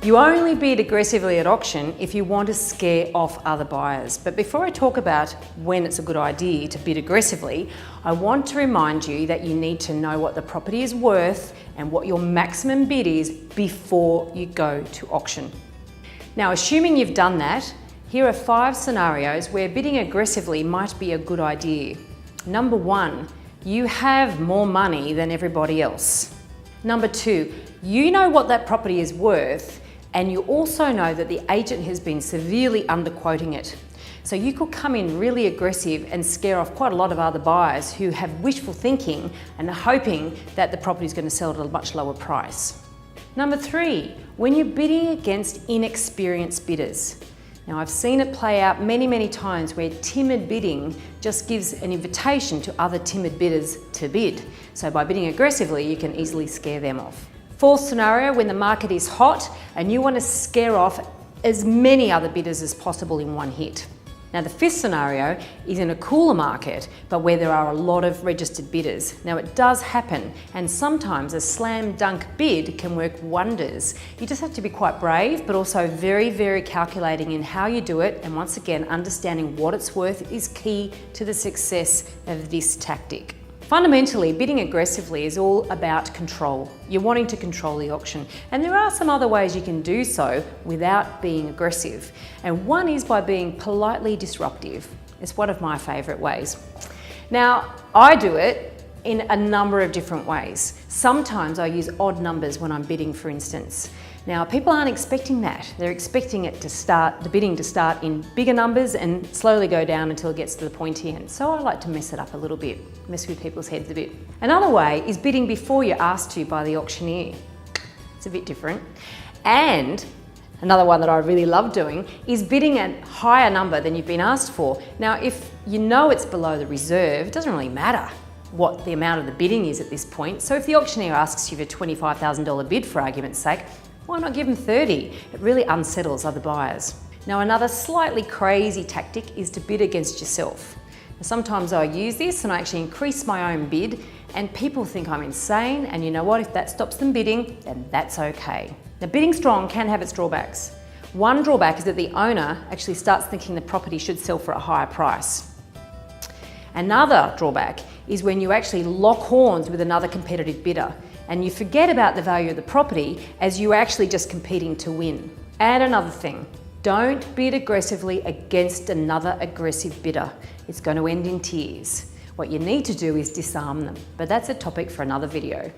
You only bid aggressively at auction if you want to scare off other buyers. But before I talk about when it's a good idea to bid aggressively, I want to remind you that you need to know what the property is worth and what your maximum bid is before you go to auction. Now, assuming you've done that, here are 5 scenarios where bidding aggressively might be a good idea. Number 1, you have more money than everybody else. Number 2, you know what that property is worth, and you also know that the agent has been severely underquoting it. So you could come in really aggressive and scare off quite a lot of other buyers who have wishful thinking and are hoping that the property is going to sell at a much lower price. Number 3, when you're bidding against inexperienced bidders. Now, I've seen it play out many times where timid bidding just gives an invitation to other timid bidders to bid. So by bidding aggressively, you can easily scare them off. 4th scenario, when the market is hot and you want to scare off as many other bidders as possible in one hit. Now, the 5th scenario is in a cooler market, but where there are a lot of registered bidders. Now, it does happen, and sometimes a slam dunk bid can work wonders. You just have to be quite brave, but also very calculating in how you do it, and once again, understanding what it's worth is key to the success of this tactic. Fundamentally, bidding aggressively is all about control. You're wanting to control the auction. And there are some other ways you can do so without being aggressive. And one is by being politely disruptive. It's one of my favourite ways. Now, I do it in a number of different ways. Sometimes I use odd numbers when I'm bidding, for instance. Now, people aren't expecting that. They're expecting it to start, the bidding to start in bigger numbers and slowly go down until it gets to the pointy end. So I like to mess it up a little bit, mess with people's heads a bit. Another way is bidding before you're asked to by the auctioneer. It's a bit different. And another one that I really love doing is bidding a higher number than you've been asked for. Now, if you know it's below the reserve, it doesn't really matter what the amount of the bidding is at this point. So if the auctioneer asks you for a $25,000 bid, for argument's sake, why not give them 30? It really unsettles other buyers. Now, another slightly crazy tactic is to bid against yourself. Sometimes I use this and I actually increase my own bid, and people think I'm insane, and you know what, if that stops them bidding, then that's okay. Now, bidding strong can have its drawbacks. One drawback is that the owner actually starts thinking the property should sell for a higher price. Another drawback is when you actually lock horns with another competitive bidder, and you forget about the value of the property as you're actually just competing to win. And another thing, don't bid aggressively against another aggressive bidder. It's going to end in tears. What you need to do is disarm them, but that's a topic for another video.